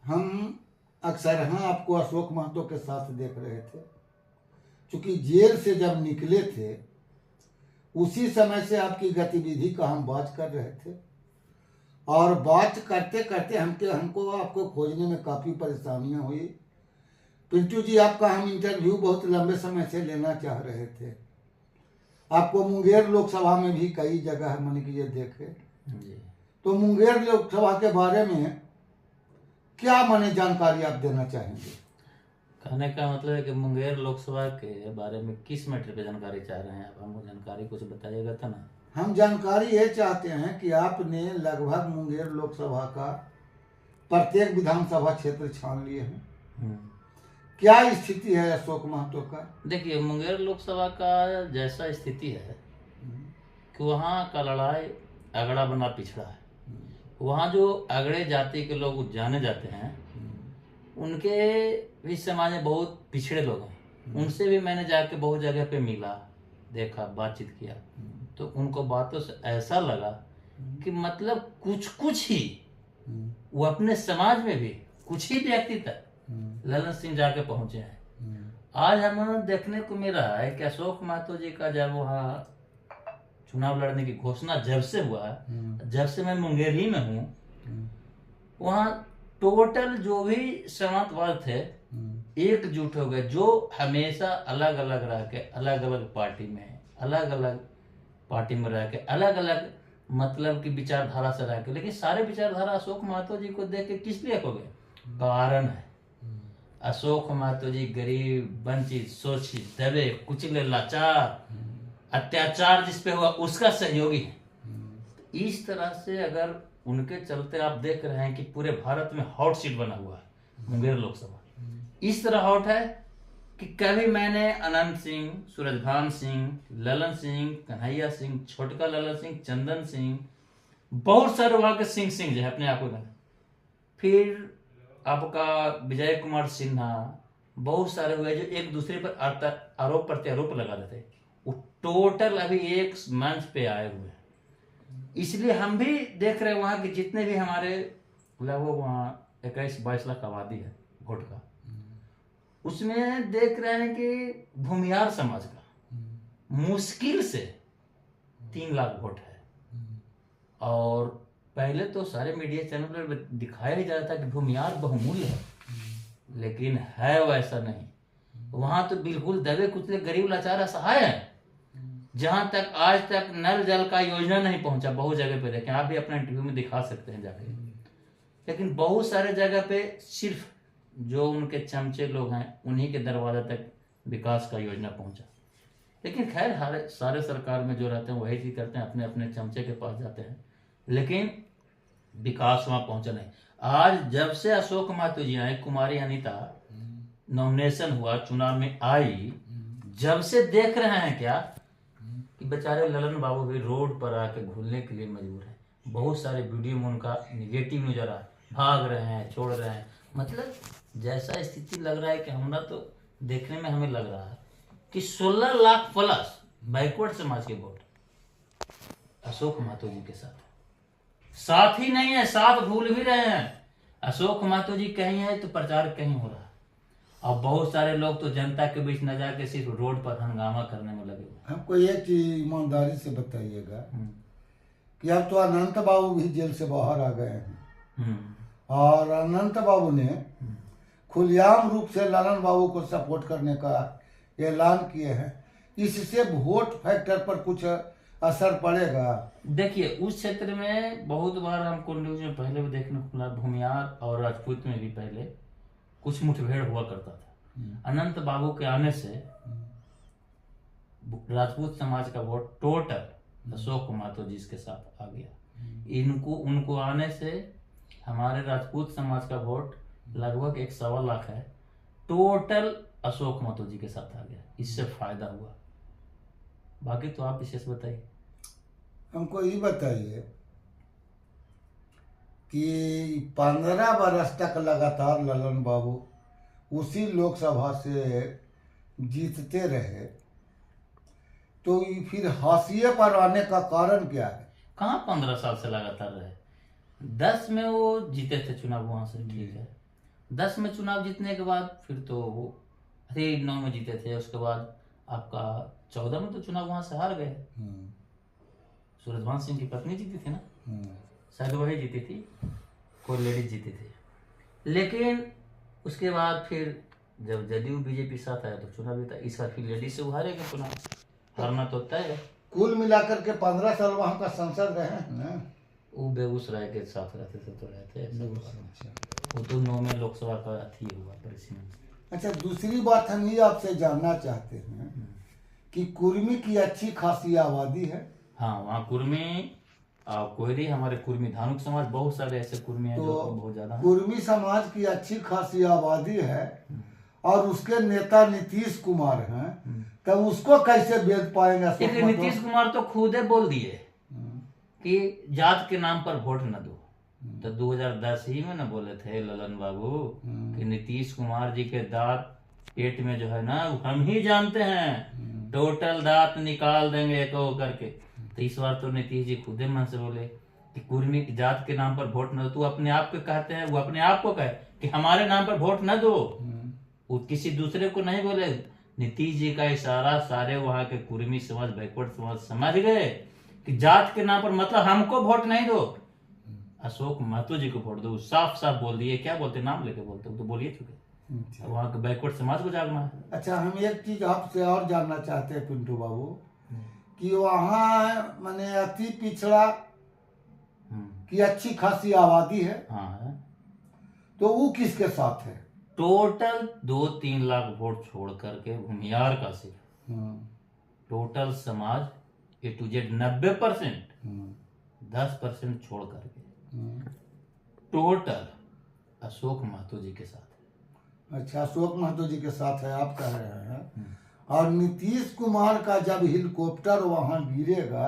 हम अक्सर यहाँ आपको अशोक महतो के साथ देख रहे थे, क्योंकि जेल से जब निकले थे उसी समय से आपकी गतिविधि का हम बात कर रहे थे, और बात करते करते हमको आपको खोजने में काफ़ी परेशानियां हुई। पिंटू जी, आपका हम इंटरव्यू बहुत लंबे समय से लेना चाह रहे थे। आपको मुंगेर लोकसभा में भी कई जगह मान लीजिए देखे जी। तो मुंगेर लोकसभा के बारे में क्या माने जानकारी आप देना चाहेंगे? कहने का मतलब है कि मुंगेर लोकसभा के बारे में किस मैटर पे जानकारी चाह रहे हैं आप? हमको जानकारी कुछ बताइएगा था ना। हम जानकारी ये चाहते हैं कि आपने लगभग मुंगेर लोकसभा का प्रत्येक विधानसभा क्षेत्र छान लिए हैं। क्या स्थिति है अशोक महतो का? देखिए, मुंगेर लोकसभा का जैसा स्थिति है कि वहाँ का लड़ाई अगड़ा बना पिछड़ा है। वहाँ जो अगड़े जाति के लोग जाने जाते हैं उनके भी समाज में बहुत पिछड़े लोग हैं। उनसे भी मैंने जाके बहुत जगह पे मिला, देखा, बातचीत किया, तो उनको बातों से ऐसा लगा कि मतलब कुछ ही वो अपने समाज में भी कुछ ही व्यक्ति तक ललन सिंह जाके पहुंचे हैं। आज हमें देखने को मिल रहा है कि अशोक महतो जी का जब वहाँ चुनाव लड़ने की घोषणा जब से हुआ, जब से मैं मुंगेर ही में हूँ, वहाँ टोटल जो भी समाजवाद थे एकजुट हो गए, जो हमेशा अलग अलग रह के अलग अलग पार्टी में रह के अलग अलग मतलब की विचारधारा से रह के, लेकिन सारे विचारधारा अशोक महतो जी को देख के किस लिए हो गए? कारण है, अशोक महतो जी गरीब, वंचित, शोषित, दबे कुचले, लाचार, अत्याचार जिस पे हुआ उसका सहयोगी है। इस तरह से अगर उनके चलते आप देख रहे हैं कि पूरे भारत में हॉट सीट बना हुआ है मुंगेर लोकसभा, इस तरह हॉट है कि कभी मैंने अनंत सिंह, सूरजभान सिंह, ललन सिंह, कन्हैया सिंह, छोटका ललन सिंह, चंदन सिंह, बहुत सारे वहां के सिंह जो है अपने आप को, फिर आपका विजय कुमार सिन्हा, बहुत सारे हुए जो एक दूसरे पर आरोप प्रत्यारोप लगा देते, वो टोटल अभी एक मंच पे आए हुए हैं। इसलिए हम भी देख रहे हैं वहां के जितने भी हमारे लगभग वहाँ 21-22 लाख आबादी है वोट का, उसमें देख रहे हैं कि भूमियार समाज का मुश्किल से 3 लाख वोट है। और पहले तो सारे मीडिया चैनल पर दिखाया ही जाता था कि भूमियार बहुमूल्य है, लेकिन है वैसा नहीं। वहां तो बिल्कुल दबे कुचले गरीब लाचार असहाय है, जहां तक आज तक नल जल का योजना नहीं पहुंचा। बहुत जगह पे देखें, आप भी अपने इंटरव्यू में दिखा सकते हैं जाके, लेकिन बहुत सारे जगह पे सिर्फ जो उनके चमचे लोग हैं उन्हीं के दरवाजे तक विकास का योजना पहुंचा। लेकिन खैर सारे सरकार में जो रहते हैं वही चीज करते हैं, अपने अपने चमचे के पास जाते हैं, लेकिन विकास वहां पहुंचा नहीं। आज जब से अशोक महतो जी आए, कुमारी अनीता नॉमिनेशन हुआ, चुनाव में आई, जब से देख रहे हैं क्या कि बेचारे ललन बाबू भी रोड पर आके घूमने के लिए मजबूर है। बहुत सारे वीडियो में उनका निगेटिव नजर आ, भाग रहे हैं, छोड़ रहे हैं, मतलब जैसा स्थिति लग रहा है कि हमरा तो देखने में हमें लग रहा है कि 16 लाख प्लस बैकवर्ड समाज के वोट अशोक महतो जी के साथ ही नहीं है, साथ भूल भी रहे हैं। अशोक महतो जी कहीं है तो प्रचार कहीं हो रहा है, और बहुत सारे लोग तो जनता के बीच न जाके सिर्फ रोड पर हंगामा करने में लगे हुए। हमको एक चीज ईमानदारी से बताइएगा कि अब तो अनंत बाबू भी जेल से बाहर आ गए हैं, और अनंत बाबू ने खुलेआम रूप से ललन बाबू को सपोर्ट करने का ऐलान किए हैं। इससे वोट फैक्टर पर कुछ असर पड़ेगा? देखिए, उस क्षेत्र में बहुत बार हमको न्यूज में पहले भी देखने को मिला, भूमियार और राजपूत में भी पहले कुछ मुठभेड़ हुआ करता था। अनंत बाबू के आने से राजपूत समाज का वोट टोटल अशोक महतो जी के साथ आ गया। उनको आने से हमारे राजपूत समाज का वोट लगभग 1.25 लाख है, टोटल अशोक महतो जी के साथ आ गया। इससे फायदा हुआ। बाकी तो आप विशेष बताइए। हमको ये बताइए कि 15 बरस तक लगातार ललन बाबू उसी लोकसभा से जीतते रहे, तो फिर हाशिए पर आने का कारण क्या है? कहाँ 15 साल से लगातार रहे? 10 में वो जीते थे चुनाव वहां से, ठीक है, 10 में चुनाव जीतने के बाद फिर तो वो 9 में जीते थे, उसके बाद आपका 14 में तो चुनाव वहां से हार गए। सूरजभान सिंह की पत्नी जीती थी ना, शायद वही जीती थी, कोई लेडीज जीती थी। लेकिन उसके बाद फिर जब जदयू बीजेपी साथ आया तो चुनाव जीता। इस बार फिर लेडीज से हारेगा चुनाव, हारना तो तय है। कुल मिलाकर के 15 साल वहाँ का सांसद रहे हैं ना। वो बेगूसराय के साथ रहते थे तो रहते हैं, वो तो 9 में लोकसभा का अथी हुआ प्रेसिडेंट। अच्छा, दूसरी बात हम ये आपसे जानना चाहते हैं कि कुर्मी की अच्छी खासी आबादी है। हाँ, वहाँ कुर्मी और कोयरी, हमारे कुर्मी धानुक समाज, बहुत सारे ऐसे कुर्मी हैं जो बहुत ज्यादा हैं। कुर्मी समाज की अच्छी खासी आबादी है और उसके नेता नीतीश कुमार हैं, तब उसको कैसे भेज पाएंगे? देखिए, नीतीश कुमार तो खुद ही बोल दिए कि जात के नाम पर वोट न दो। तो 2010 ही में न बोले थे ललन बाबू कि नीतीश कुमार जी के दांत पेट में जो है ना, हम ही जानते हैं, टोटल दांत निकाल देंगे एक करके। तो इस बार तो नीतीश जी खुद ही मन से बोले कि कुर्मी की जात के नाम पर वोट न दो। तू अपने आप को कहते हैं, वो अपने आप को कहे कि हमारे नाम पर वोट न दो, वो किसी दूसरे को नहीं बोले। नीतीश जी का इशारा सारे वहां के कुर्मी समाज, बैकवर्ड समाज समझ गए कि जात के नाम पर मतलब हमको वोट नहीं दो, अशोक महतो जी को वोट दो। साफ साफ बोल दिए। क्या बोलते, नाम लेके बोलते, वो तो बोलिए चुके। वहां के बैकवर्ड समाज को जागना है। अच्छा, हम एक चीज आपसे और जानना चाहते हैं पिंटू बाबू कि वहाँ माने अति पिछड़ा की अच्छी खासी आबादी है। हाँ है। तो वो किसके साथ है? टोटल 2-3 लाख वोट छोड़ करके भूमियार का सिर्फ टोटल समाज A to Z 90%, 10% छोड़ करके टोटल अशोक महतो जी के साथ। अच्छा, अशोक महतो जी के साथ है, आप कह रहे हैं। और नीतीश कुमार का जब हेलीकॉप्टर वहां गिरेगा